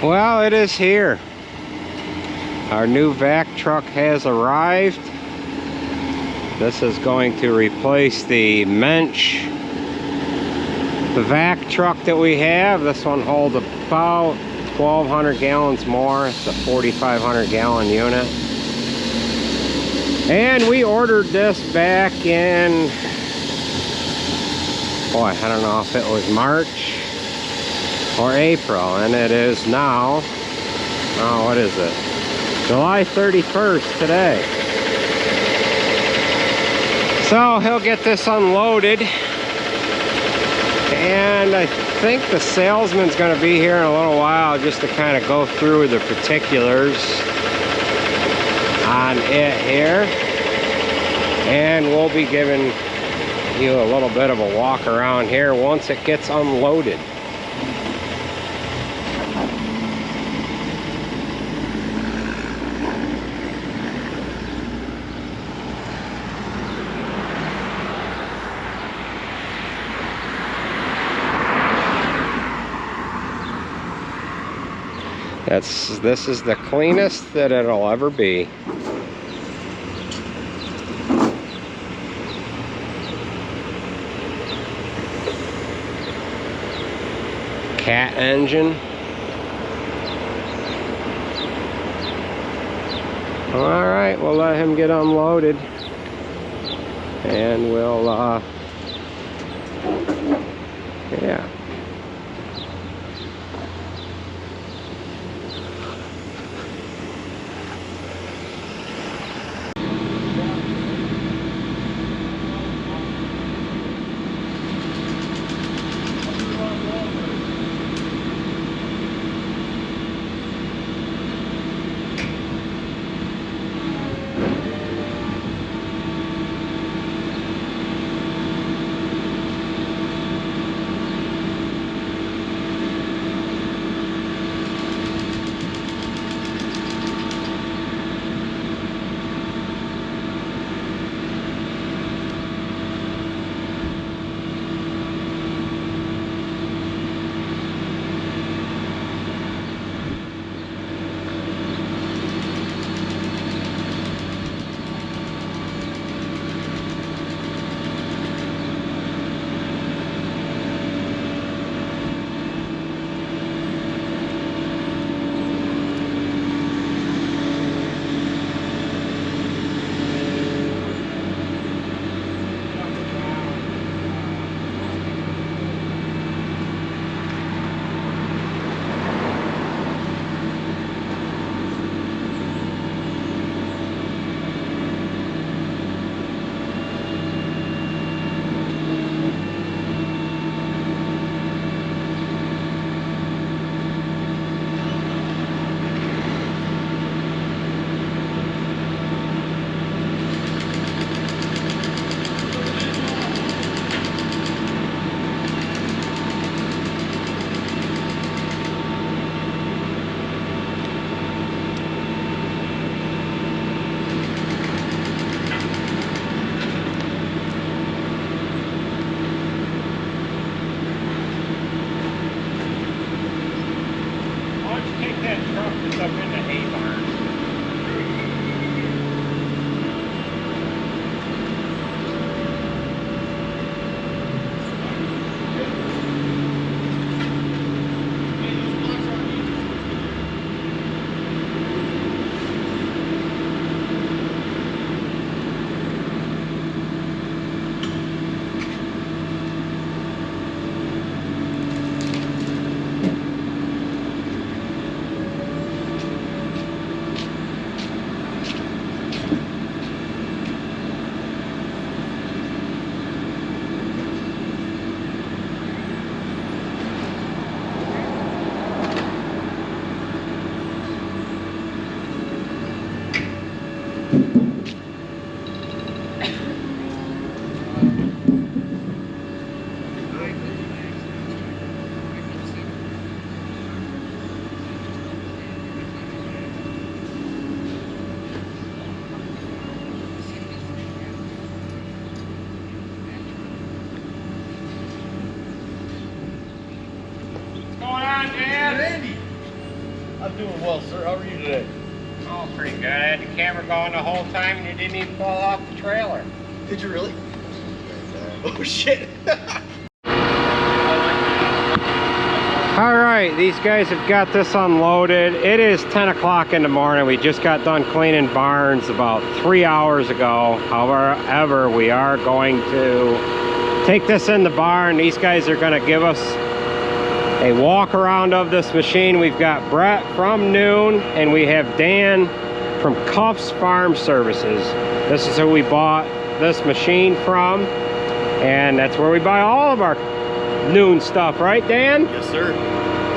Well, it is here. Our new vac truck has arrived. This is going to replace the Mensch vac truck that we have. This one holds about 1,200 gallons more. It's a 4,500 gallon unit. And we ordered this back in, boy, I don't know if it was March or April, and it is now, oh, what is it? July 31st today. So he'll get this unloaded, and I think the salesman's going to be here in a little while just to kind of go through the particulars on it here, and we'll be giving you a little bit of a walk around here once it gets unloaded. This is the cleanest that it'll ever be. Cat engine. All right, we'll let him get unloaded, and we'll yeah. Up in the hay barn. I'm doing well, sir. How are you today? Oh, pretty good. I had the camera going the whole time and you didn't even fall off the trailer. Did you really? Oh shit! Alright, these guys have got this unloaded. It is 10 o'clock in the morning. We just got done cleaning barns about 3 hours ago. However, we are going to take this in the barn. These guys are going to give us a walk around of this machine. We've got Brett from Nuhn and we have Dan from Cuffs Farm Services. This is who we bought this machine from, and that's where we buy all of our Nuhn stuff, right, Dan? Yes, sir.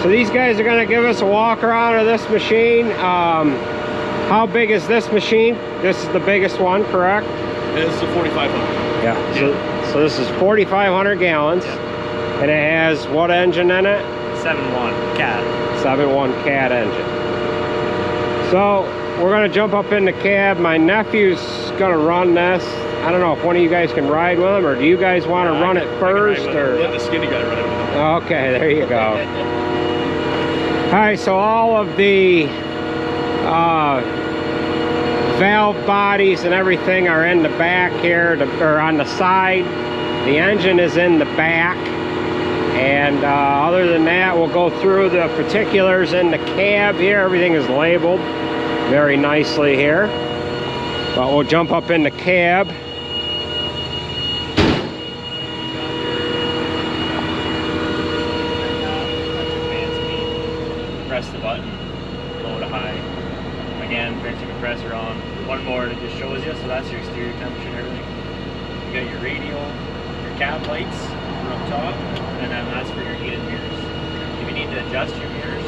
So these guys are going to give us a walk around of this machine. How big is this machine? This is the biggest one, correct? This is a 4,500. Yeah. So this is 4,500 gallons, and it has what engine in it? 7.1 cat. 7.1 cat engine. So we're going to jump up in the cab. My nephew's going to run this. I don't know if one of you guys can ride with him, or do you guys want to run it first? Or let the skinny guy run it with him. Okay, there you go. All right, so all of the valve bodies and everything are in the back here, or on the side. The engine is in the back. And other than that, we'll go through the particulars in the cab here. Everything is labeled very nicely here. But we'll jump up in the cab. Press the button, low to high. Again, turn your compressor on. One more that just shows you, so that's your exterior temperature and everything. You got your radio, your cab lights are up top, and then that's for your heated mirrors. If you need to adjust your mirrors,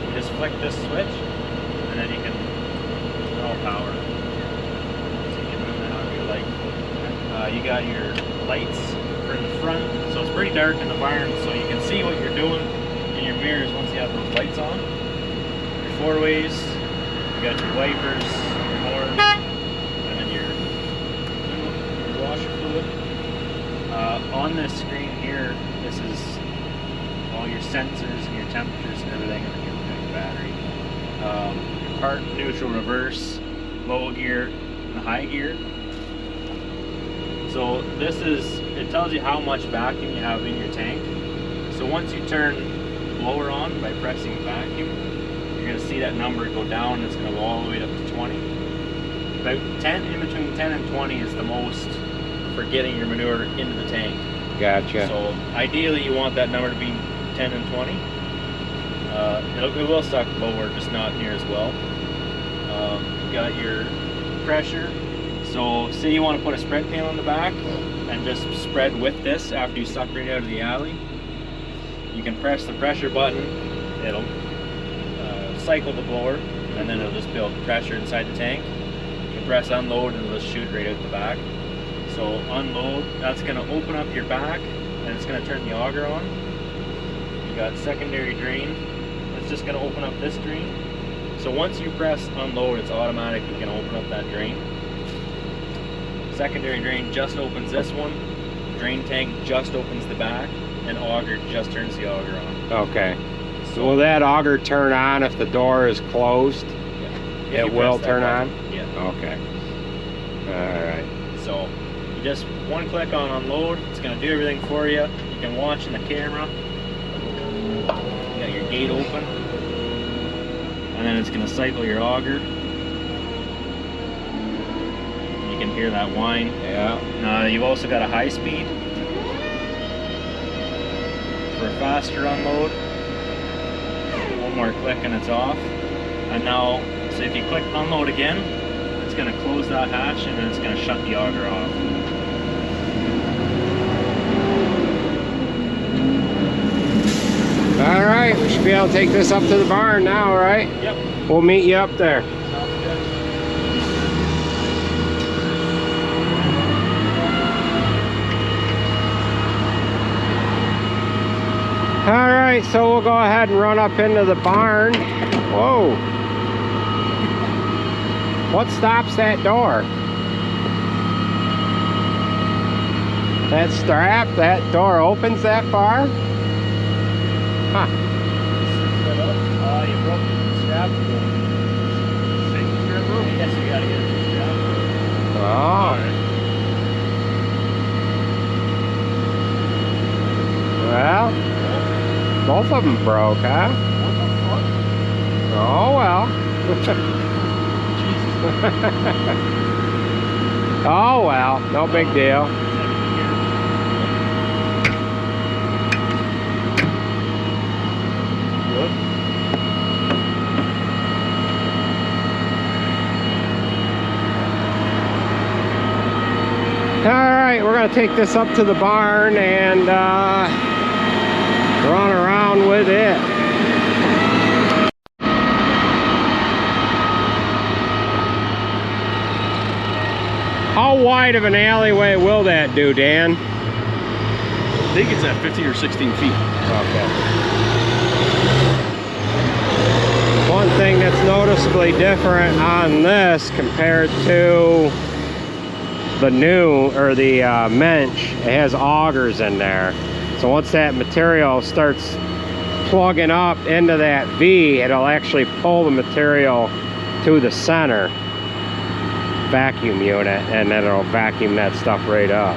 you just flick this switch, and then you can all power. So you can move that out of your light. You got your lights for in the front, so it's pretty dark in the barn, so you can see what you're doing in your mirrors once you have those lights on. Your four ways, you got your wipers, your horn, and then your washer fluid. On this screen here, this is all your sensors and your temperatures and everything, and then your battery. Your park, neutral, reverse, low gear, and the high gear. So this is, it tells you how much vacuum you have in your tank. So once you turn blower on by pressing vacuum, you're going to see that number go down, and it's going to go all the way up to 20. About 10, in between 10 and 20 is the most for getting your manure into the tank. Gotcha. So ideally you want that number to be 10 and 20. It will suck lower, just not near as well. You got your pressure. So say you want to put a spread pan on the back and just spread with this after you suck right out of the alley. You can press the pressure button, it'll cycle the blower, and then it'll just build pressure inside the tank. You can press unload and it'll just shoot right out the back. So unload, that's going to open up your back, and it's going to turn the auger on. You got secondary drain, that's just going to open up this drain. So once you press unload, it's automatically going to open up that drain. Secondary drain just opens this one, drain tank just opens the back, and auger just turns the auger on. Okay. So will that auger turn on if the door is closed? Yeah. It will turn on? Yeah. Okay. Alright. So you just one click on unload, it's going to do everything for you. You can watch in the camera. You got your gate open, and then it's going to cycle your auger. You can hear that whine. Yeah. You've also got a high speed for a faster unload. One more click and it's off. And now, so if you click unload again, it's going to close that hatch and then it's going to shut the auger off. Alright, we should be able to take this up to the barn now, right? Yep. We'll meet you up there. Alright, so we'll go ahead and run up into the barn. Whoa! What stops that door? That strap, that door opens that far? Huh. You broke the strap. Safety strap, bro? Yes, you gotta get a new strap. Oh. Well, both of them broke, huh? What the fuck? Oh well. Oh well, no big deal. Good. Alright, we're gonna take this up to the barn and run around with it. How wide of an alleyway will that do, Dan? I think it's at 15 or 16 feet. Okay. One thing that's noticeably different on this compared to the Nuhn or the Mensch, it has augers in there. So once that material starts plugging up into that V, it'll actually pull the material to the center vacuum unit, and then it'll vacuum that stuff right up.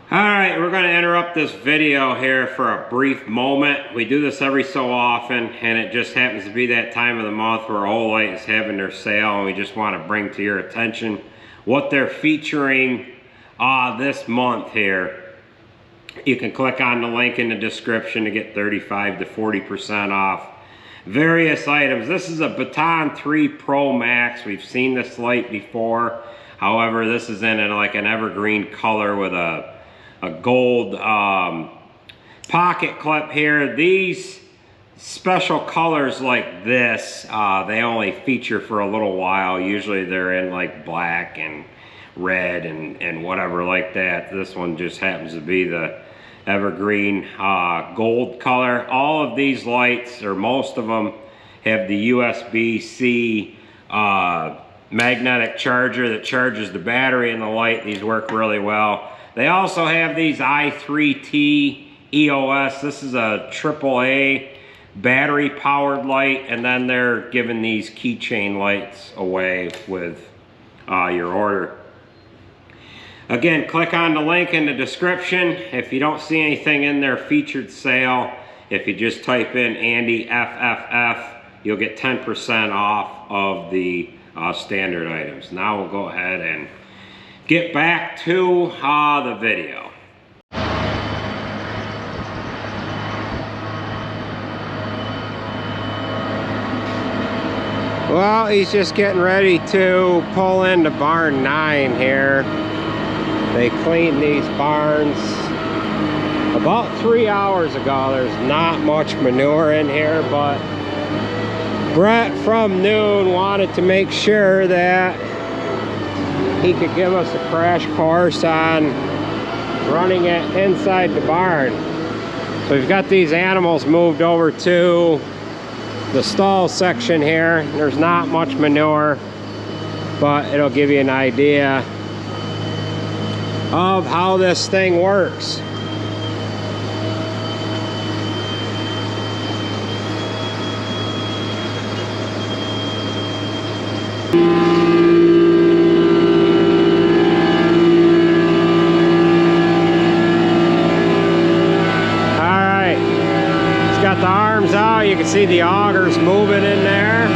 Alright, we're going to interrupt this video here for a brief moment. We do this every so often, and it just happens to be that time of the month where Olight is having their sale, and we just want to bring to your attention what they're featuring this month here. You can click on the link in the description to get 35 to 40% off various items. This is a Baton 3 Pro Max. We've seen this light before. However, this is in like an evergreen color with a gold pocket clip here. These special colors like this, they only feature for a little while. Usually they're in like black and red and whatever like that. This one just happens to be the evergreen gold color. All of these lights, or most of them, have the USB-C magnetic charger that charges the battery in the light. These work really well. They also have these i3T EOS. This is a AAA battery powered light, and then they're giving these keychain lights away with your order. Again, click on the link in the description. If you don't see anything in their featured sale, if you just type in Andy FFF, you'll get 10% off of the standard items. Now we'll go ahead and get back to the video. Well, he's just getting ready to pull into barn 9 here. They cleaned these barns about 3 hours ago. There's not much manure in here, but Brett from Nuhn wanted to make sure that he could give us a crash course on running it inside the barn. So we've got these animals moved over to the stall section here. There's not much manure, but it'll give you an idea of how this thing works. got the arms out. You can see the augers moving in there.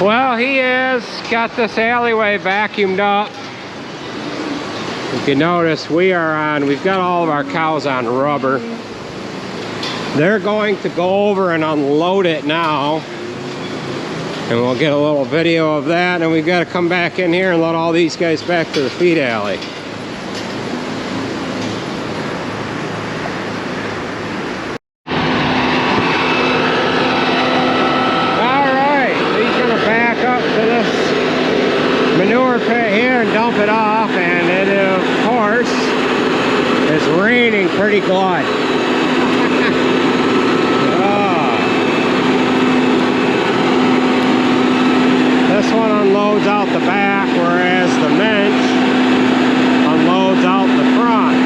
Well, he has got this alleyway vacuumed up. If you notice, we've got all of our cows on rubber. They're going to go over and unload it now. And we'll get a little video of that, and we've got to come back in here and let all these guys back to the feed alley. Manure pit here and dump it off, and it of course is raining pretty good. This one unloads out the back, whereas the mensch unloads out the front.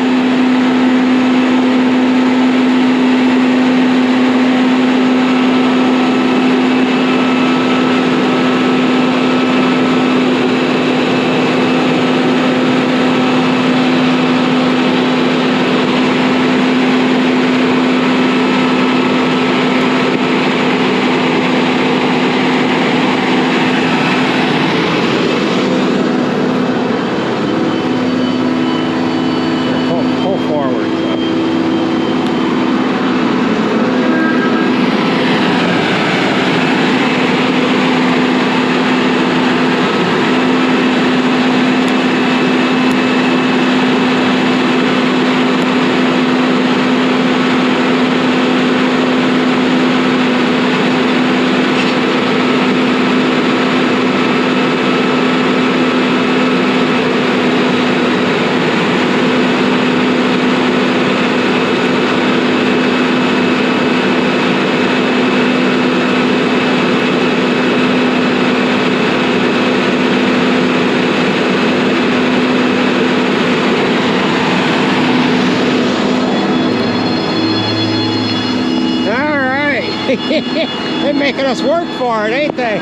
They're making us work for it, ain't they?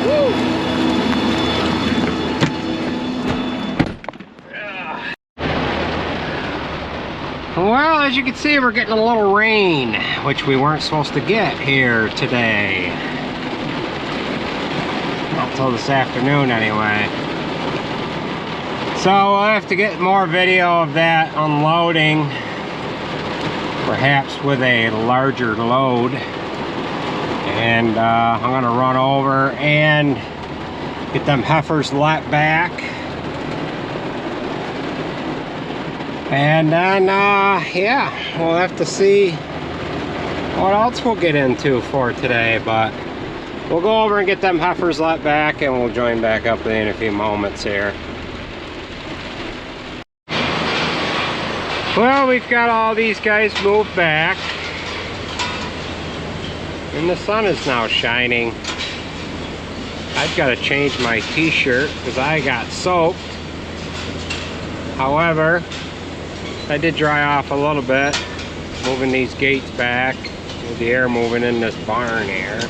Woo. Well, as you can see, we're getting a little rain, which we weren't supposed to get here today. Not until this afternoon, anyway. So we'll have to get more video of that unloading, perhaps with a larger load. And I'm gonna run over and get them heifers let back, and then yeah, we'll have to see what else we'll get into for today. But we'll go over and get them heifers let back, and we'll join back up in a few moments here. Well, we've got all these guys moved back, and the sun is now shining. I've got to change my t-shirt because I got soaked. However, I did dry off a little bit, moving these gates back with the air moving in this barn here.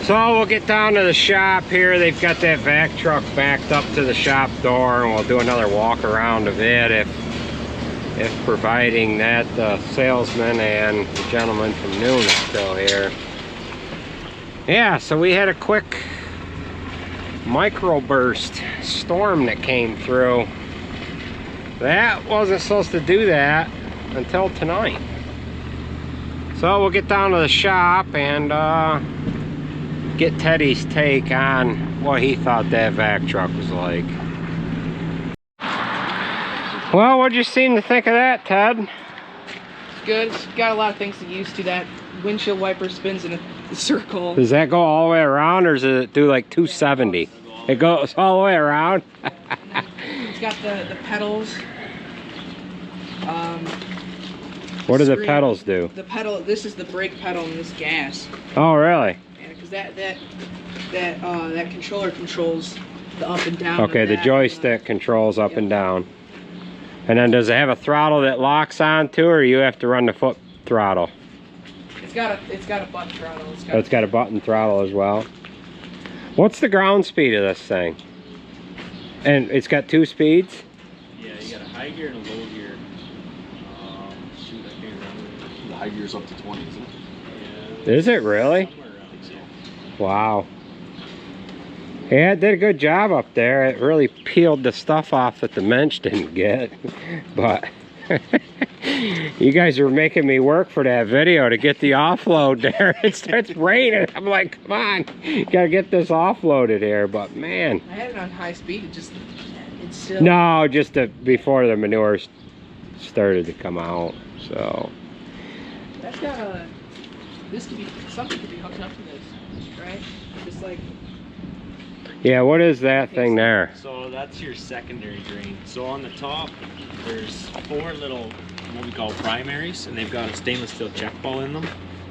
So we'll get down to the shop here. They've got that vac truck backed up to the shop door, and we'll do another walk around of it if providing that the salesman and the gentleman from Nuhn is still here. Yeah, so we had a quick microburst storm that came through. That wasn't supposed to do that until tonight. So we'll get down to the shop and get Teddy's take on what he thought that vac truck was like. Well, what'd you seem to think of that, Ted? It's good. It's got a lot of things to get used to. That windshield wiper spins in a circle. Does that go all the way around, or does it do like 270? It goes all the way around? It's got the pedals. What do the pedals do? The pedal, this is the brake pedal and this gas. Oh, really? Yeah, because that controller controls the up and down. Okay, the joystick controls up and down. And then does it have a throttle that locks onto, or you have to run the foot throttle? It's got a button throttle. It's got a button throttle as well. What's the ground speed of this thing? And it's got 2 speeds? Yeah, you got a high gear and a low gear. Shoot, I can't remember. The high gear's up to 20, isn't it? Yeah. Is it really? Somewhere around, I think so. Wow. Yeah, it did a good job up there. It really peeled the stuff off that the mensch didn't get. But you guys were making me work for that video to get the offload there. It starts raining. I'm like, come on, gotta get this offloaded here. But man. I had it on high speed. It's still. No, just before the manure started to come out. So. That's got a. This could be something could be hooked up to this, right? Just like. Yeah, what is that thing there? So that's your secondary drain. So on the top, there's 4 little, what we call primaries, and they've got a stainless steel check ball in them.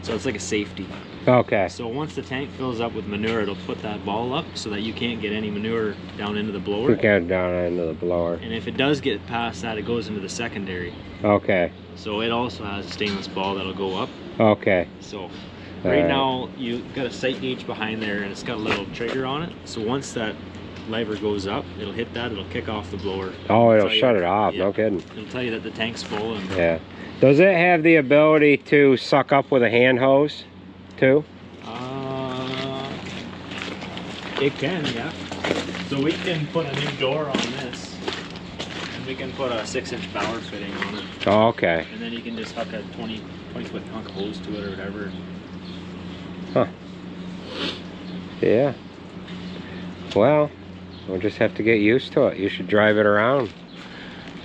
So it's like a safety. Okay. So once the tank fills up with manure, it'll put that ball up so that you can't get any manure down into the blower. You can't down into the blower. And if it does get past that, it goes into the secondary. Okay. So it also has a stainless ball that'll go up. Okay. So right now you got a sight gauge behind there, and it's got a little trigger on it. So once that lever goes up, it'll hit that, it'll kick off the blower. Oh, it'll shut it off. Yeah, no kidding. It'll tell you that the tank's full. And yeah. Does it have the ability to suck up with a hand hose too? It can, yeah. So we can put a new door on this, and we can put a 6-inch bower fitting on it. Oh, okay. And then you can just hook a 20-foot hunk of hose to it or whatever. Huh. Yeah. Well, we'll just have to get used to it. You should drive it around.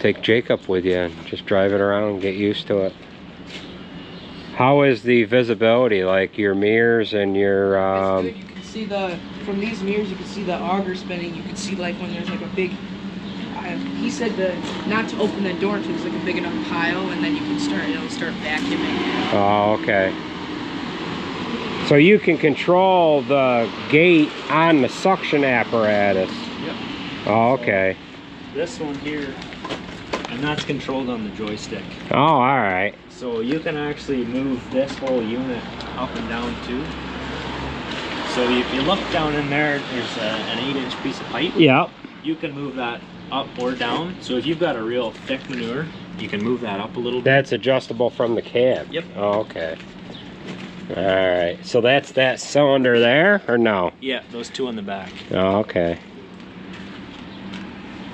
Take Jacob with you and just drive it around and get used to it. How is the visibility? Like your mirrors and your... It's good. You can see from these mirrors, you can see the auger spinning. You can see like when there's like a big... he said not to open that door until there's like a big enough pile, and then you can start vacuuming. Oh, okay. So you can control the gate on the suction apparatus. Yep. Oh, okay. So this one here, and that's controlled on the joystick. Oh, all right. So you can actually move this whole unit up and down too. So if you look down in there, there's an 8-inch piece of pipe. Yep. You can move that up or down. So if you've got a real thick manure, you can move that up a little bit. That's adjustable from the cab. Yep. Oh, okay. All right. So that's that cylinder there, or no? Yeah, those 2 on the back. Oh, okay.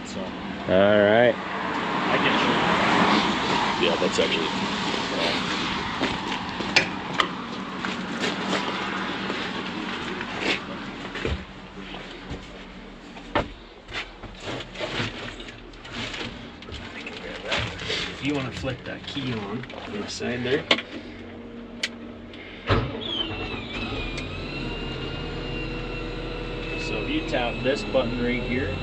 So. All right. I can show you. Yeah, that's actually. If you want to flick that key on the side there. So if you tap this button right here,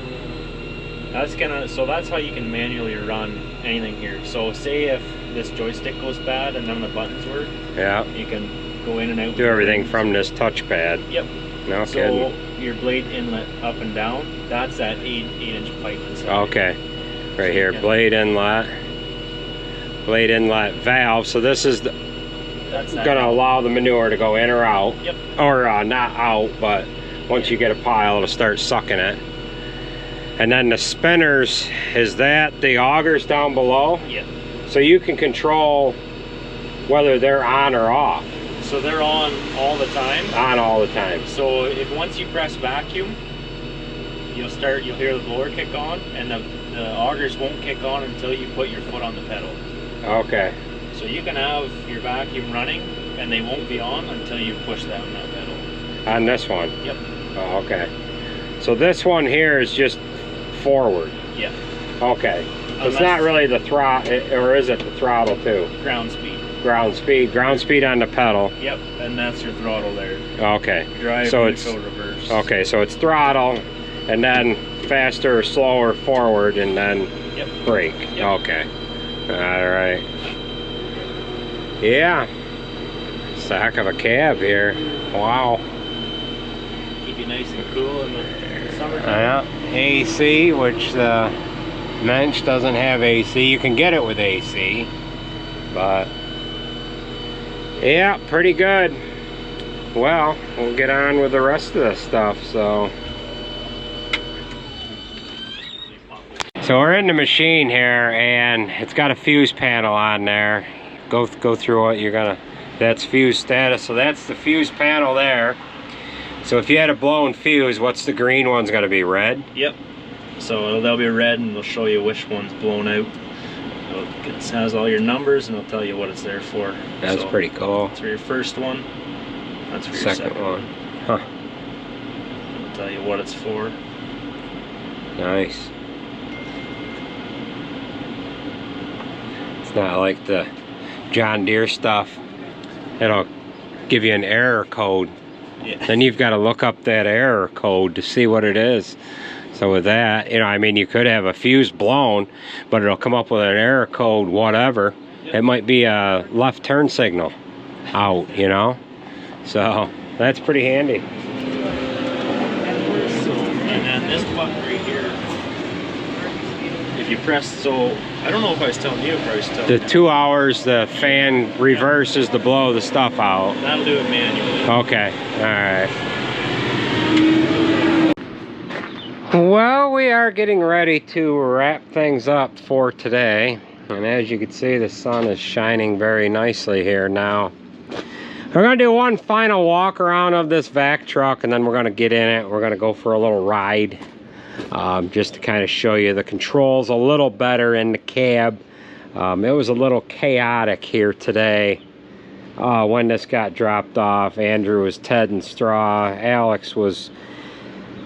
that's how you can manually run anything here. So say if this joystick goes bad and none of the buttons work, Yeah. you can go in and out. Do everything from this touchpad. Yep. No So kidding. your blade inlet up and down, that's that 8-inch pipe inside. Okay. Right here, blade inlet valve. So this is That's that gonna valve. allow the manure to go in or out. Yep. Or not out, but once you get a pile, it'll start sucking it. And then the spinners, is that the augers down below? Yeah. So you can control whether they're on or off. So they're on all the time. On all the time. So if once you press vacuum, you'll hear the blower kick on, and the augers won't kick on until you put your foot on the pedal. Okay. So you can have your vacuum running, and they won't be on until you push down that pedal. On this one? Yep. Oh, okay. So this one here is just forward. Yeah. Okay. It's not really the throttle, or is it the throttle too? Ground speed. Ground speed on the pedal. Yep, and that's your throttle there. Okay. Drive, so neutral, reverse. Okay, so it's throttle, and then faster or slower forward, and then Yep. brake. Yep. Okay. All right. Yeah. It's a heck of a cab here. Wow. Keep you nice and cool in the summertime. Yeah. AC, which the Mensch doesn't have AC. You can get it with AC, but yeah, pretty good. Well, we'll get on with the rest of this stuff. So we're in the machine here, and it's got a fuse panel on there. Go through it. That's fuse status. So that's the fuse panel there. So if you had a blown fuse, what's the green one's gonna be? Red? Yep. So they'll be red, and they'll show you which one's blown out. It has all your numbers, and it'll tell you what it's there for. That's so, pretty cool. that's for your first one. That's for your second one. Huh. It'll tell you what it's for. Nice. It's not like the John Deere stuff. It'll give you an error code. Yeah. Then you've got to look up that error code to see what it is. So with that, you know, I mean, you could have a fuse blown, but it'll come up with an error code, whatever. It might be a left turn signal out, you know. So that's pretty handy. So, and then this button right here, if you press, so I don't know if I was telling you or if I was telling The you. 2 hours, the fan reverses to blow the stuff out. That'll do it manually. Okay, all right. Well, we are getting ready to wrap things up for today. And as you can see, the sun is shining very nicely here now. We're gonna do one final walk around of this vac truck, and then we're gonna get in it. We're gonna go for a little ride, just to kind of show you the controls a little better in the cab. It was a little chaotic here today when this got dropped off. Andrew was tedding straw. Alex was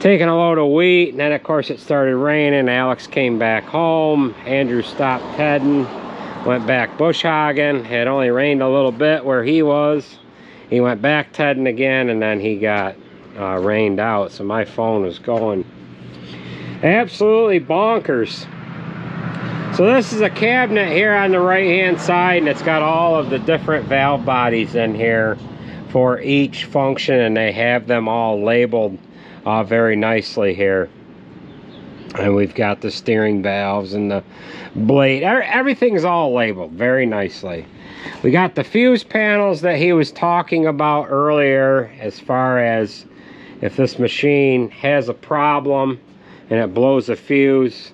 taking a load of wheat, and then of course it started raining. Alex came back home. Andrew stopped tedding, went back bush hogging. It only rained a little bit where he was. He went back tedding again, and then he got rained out. So my phone was going absolutely bonkers. So this is a cabinet here on the right hand side, and it's got all of the different valve bodies in here for each function, and they have them all labeled very nicely here. And we've got the steering valves and the blade. Everything's all labeled very nicely. We got the fuse panels that he was talking about earlier, as far as if this machine has a problem and it blows a fuse.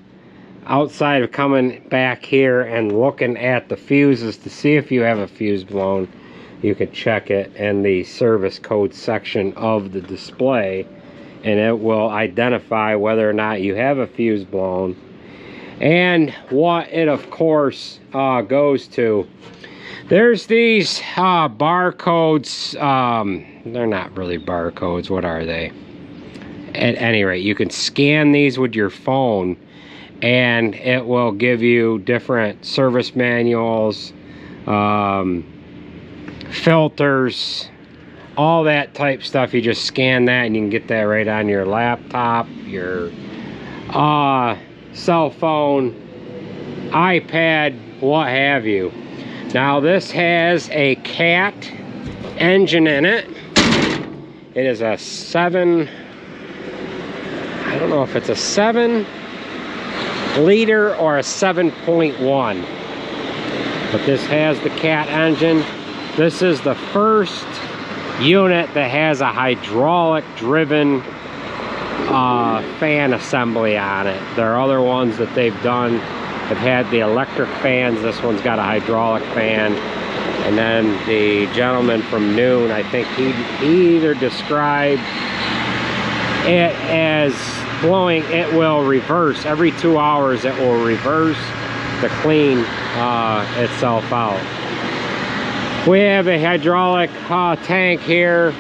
Outside of coming back here and looking at the fuses to see if you have a fuse blown, you can check it in the service code section of the display, and it will identify whether or not you have a fuse blown and what it of course goes to. There's these barcodes. They're not really barcodes. What are they? At any rate, you can scan these with your phone, and it will give you different service manuals, filters, all that type stuff. You just scan that and you can get that right on your laptop, your cell phone, iPad, what have you. Now this has a CAT engine in it. It is a 7, I don't know if it's a 7 liter or a 7.1, but this has the CAT engine. This is the first unit that has a hydraulic driven fan assembly on it. There are other ones that they've done have had the electric fans. This one's got a hydraulic fan. And then the gentleman from Nuhn, I think he either described it as blowing, it will reverse every 2 hours. It will reverse to clean itself out. We have a hydraulic tank here,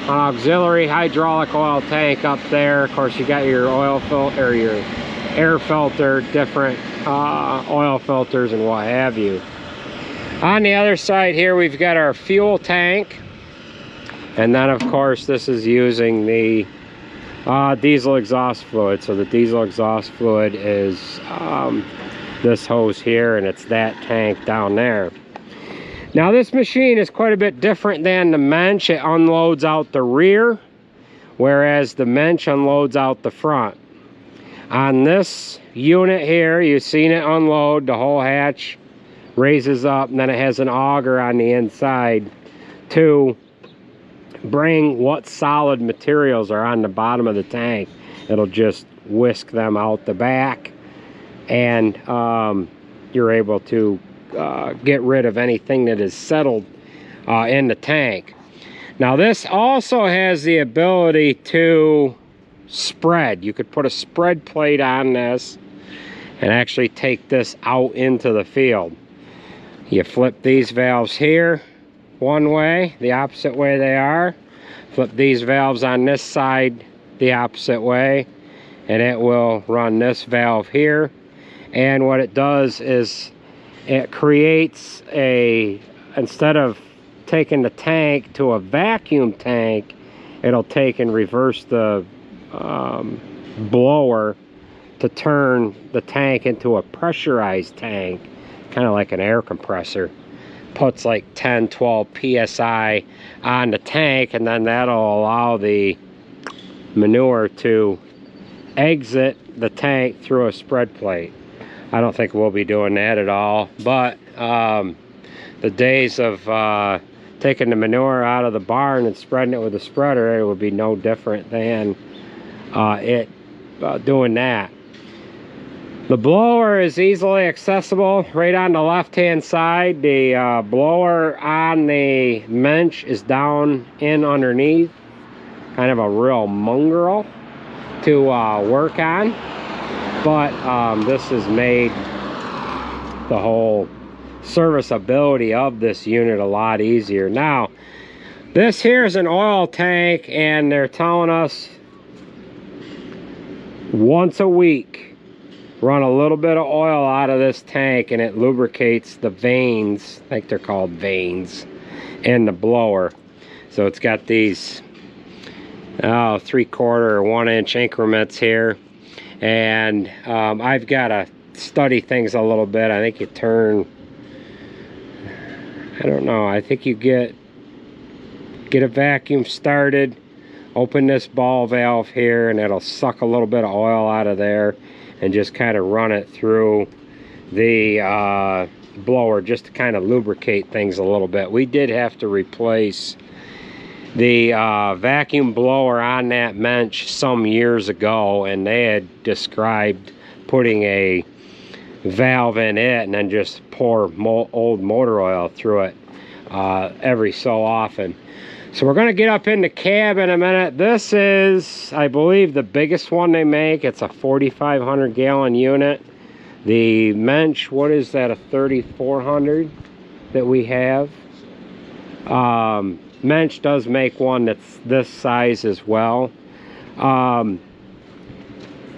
an auxiliary hydraulic oil tank up there. Of course, you got your oil filter, or your air filter, different oil filters and what have you. On the other side here, we've got our fuel tank, and then of course this is using the diesel exhaust fluid. So the diesel exhaust fluid is this hose here, and it's that tank down there. Now this machine is quite a bit different than the Mensch. It unloads out the rear, whereas the Mensch unloads out the front. On this unit here, you've seen it unload, the whole hatch raises up, and then it has an auger on the inside to bring what solid materials are on the bottom of the tank. It'll just whisk them out the back, and you're able to get rid of anything that is settled in the tank. Now this also has the ability to spread. You could put a spread plate on this and actually take this out into the field. You flip these valves here one way, the opposite way they are. Flip these valves on this side the opposite way, and it will run this valve here. And what it does is it creates a, instead of taking the tank to a vacuum tank, it'll take and reverse the blower to turn the tank into a pressurized tank, kind of like an air compressor. Puts like 10-12 psi on the tank, and then that'll allow the manure to exit the tank through a spread plate. I don't think we'll be doing that at all, but the days of taking the manure out of the barn and spreading it with a spreader, it would be no different than doing that. The blower is easily accessible right on the left hand side. The blower on the mensch is down in underneath, kind of a real mongrel to work on, but this has made the whole serviceability of this unit a lot easier. Now this here is an oil tank, and they're telling us once a week run a little bit of oil out of this tank, and it lubricates the vanes, I think they're called vanes, in the blower. So it's got these 3/4 or 1 inch increments here, and I've got to study things a little bit. I think you turn, I don't know, I think you get a vacuum started, open this ball valve here, and it'll suck a little bit of oil out of there and just kind of run it through the blower just to kind of lubricate things a little bit. We did have to replace the vacuum blower on that mensch some years ago, and they had described putting a valve in it and then just pour old motor oil through it every so often. So we're going to get up in the cab in a minute. This is, I believe, the biggest one they make. It's a 4,500 gallon unit. The mensch, what is that, a 3,400 that we have? Mensch does make one that's this size as well.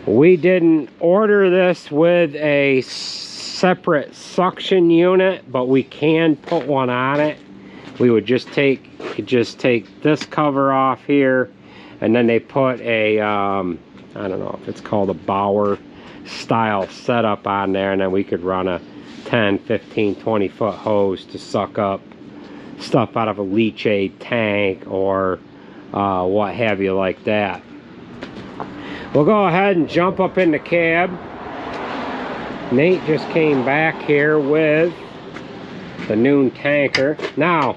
We didn't order this with a separate suction unit, but we can put one on it. We would just take this cover off here, and then they put a I don't know if it's called a Bauer style setup on there, and then we could run a 10, 15, 20 foot hose to suck up stuff out of a leachate tank or what have you like that. We'll go ahead and jump up in the cab. Nate just came back here with the Nuhn tanker. Now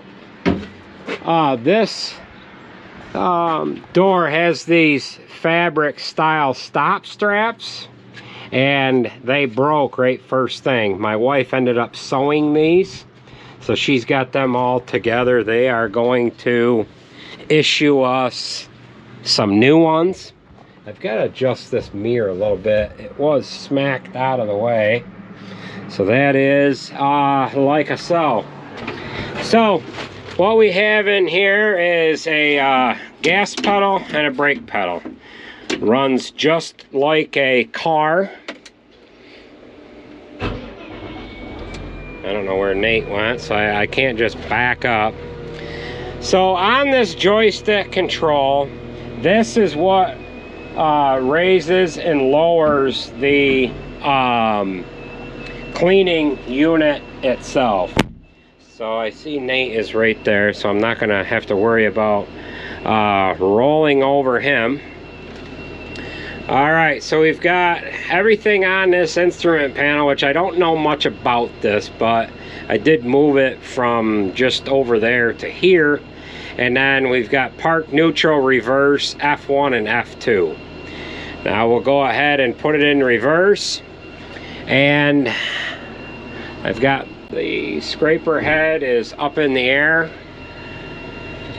this door has these fabric style stop straps, and they broke right first thing. My wife ended up sewing these, so she's got them all together. They are going to issue us some new ones. I've got to adjust this mirror a little bit. It was smacked out of the way. So that is like a so. So what we have in here is a gas pedal and a brake pedal. Runs just like a car. I don't know where Nate went, so I can't just back up. So on this joystick control, this is what raises and lowers the cleaning unit itself. So I see Nate is right there, so I'm not gonna have to worry about rolling over him. All right, so we've got everything on this instrument panel, which I don't know much about this, but I did move it from just over there to here. And then we've got park, neutral, reverse, F1 and F2. Now we'll go ahead and put it in reverse, and I've got the scraper head is up in the air.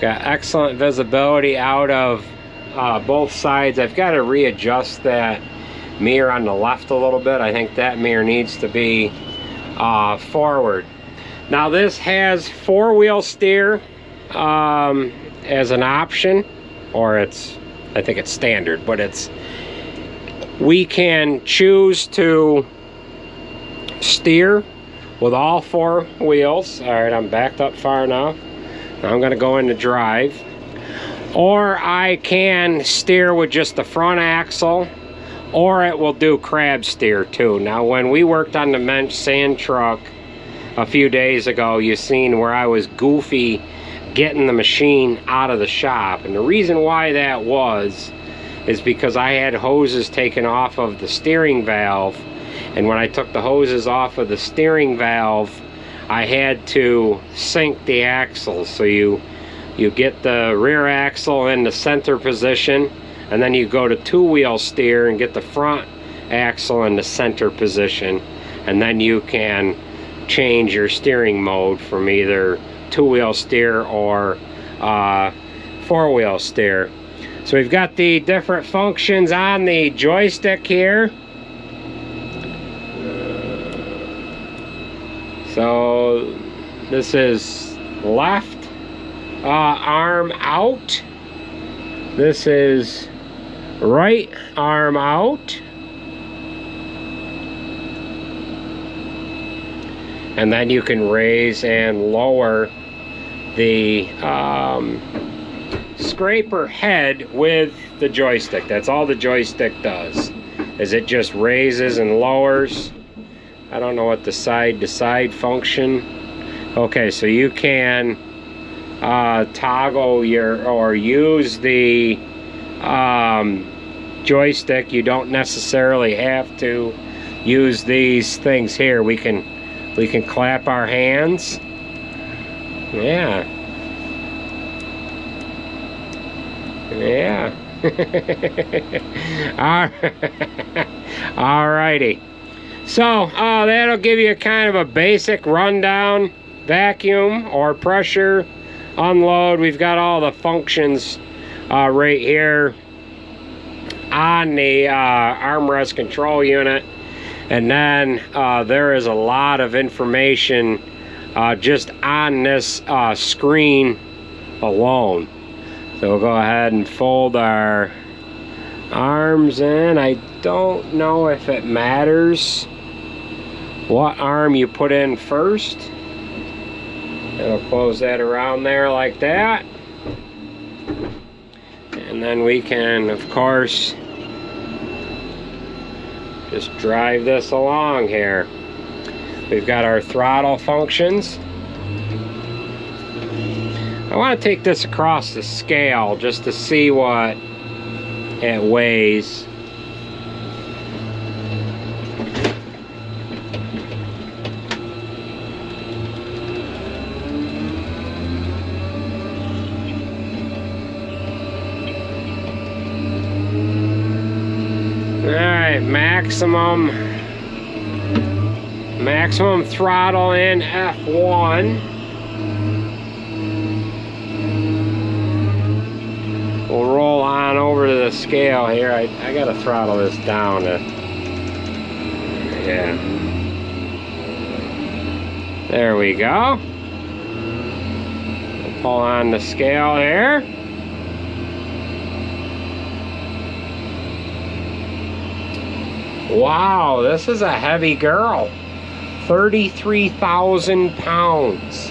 Got excellent visibility out of both sides. I've got to readjust that mirror on the left a little bit. I think that mirror needs to be forward. Now this has 4-wheel steer as an option, or I think it's standard, but we can choose to steer with all 4 wheels. All right, I'm backed up far enough. Now I'm going to go into drive. Or I can steer with just the front axle, or it will do crab steer too. Now when we worked on the Mensch sand truck a few days ago, you seen where I was goofy getting the machine out of the shop. And the reason why that was is because I had hoses taken off of the steering valve. And when I took the hoses off of the steering valve, I had to sink the axles. So you get the rear axle in the center position, and then you go to 2-wheel steer and get the front axle in the center position, and then you can change your steering mode from either 2-wheel steer or 4-wheel steer. So we've got the different functions on the joystick here. So this is left arm out. This is right arm out. And then you can raise and lower the scraper head with the joystick. That's all the joystick does, is it just raises and lowers. I don't know what the side-to-side function. Okay, so you can toggle or use the joystick. You don't necessarily have to use these things here. We can clap our hands. Yeah. Yeah. Alrighty. So that'll give you kind of a basic rundown. Vacuum or pressure, unload. We've got all the functions right here on the armrest control unit. And then there is a lot of information just on this screen alone. So we'll go ahead and fold our arms in. I don't know if it matters what arm you put in first. It'll close that around there like that. And then we can, of course, just drive this along here. We've got our throttle functions. I want to take this across the scale just to see what it weighs. Alright, maximum throttle in F1. We'll roll on over to the scale here. I gotta throttle this down to, yeah. There we go. We'll pull on the scale here. Wow, this is a heavy girl. 33,000 pounds.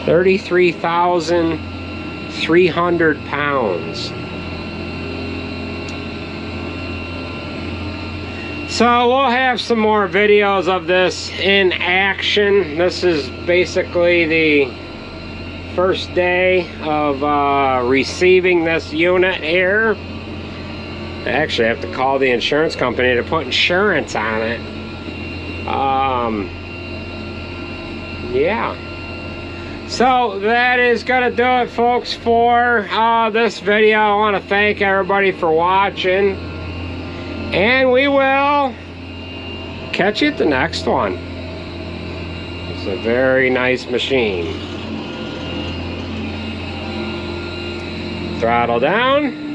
33,300 pounds. So we'll have some more videos of this in action. This is basically the first day of receiving this unit here. I actually have to call the insurance company to put insurance on it. Yeah. So that is gonna do it, folks, for this video. I want to thank everybody for watching, and we will catch you at the next one. It's a very nice machine. Throttle down.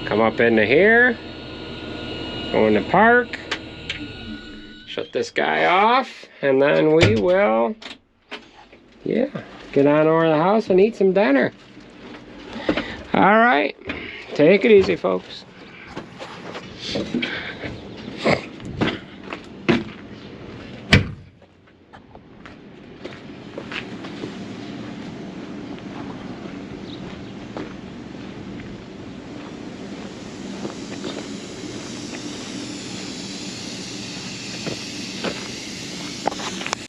Come up into here. Go into park. Shut this guy off. And then we will, yeah, get on over to the house and eat some dinner. All right. Take it easy, folks.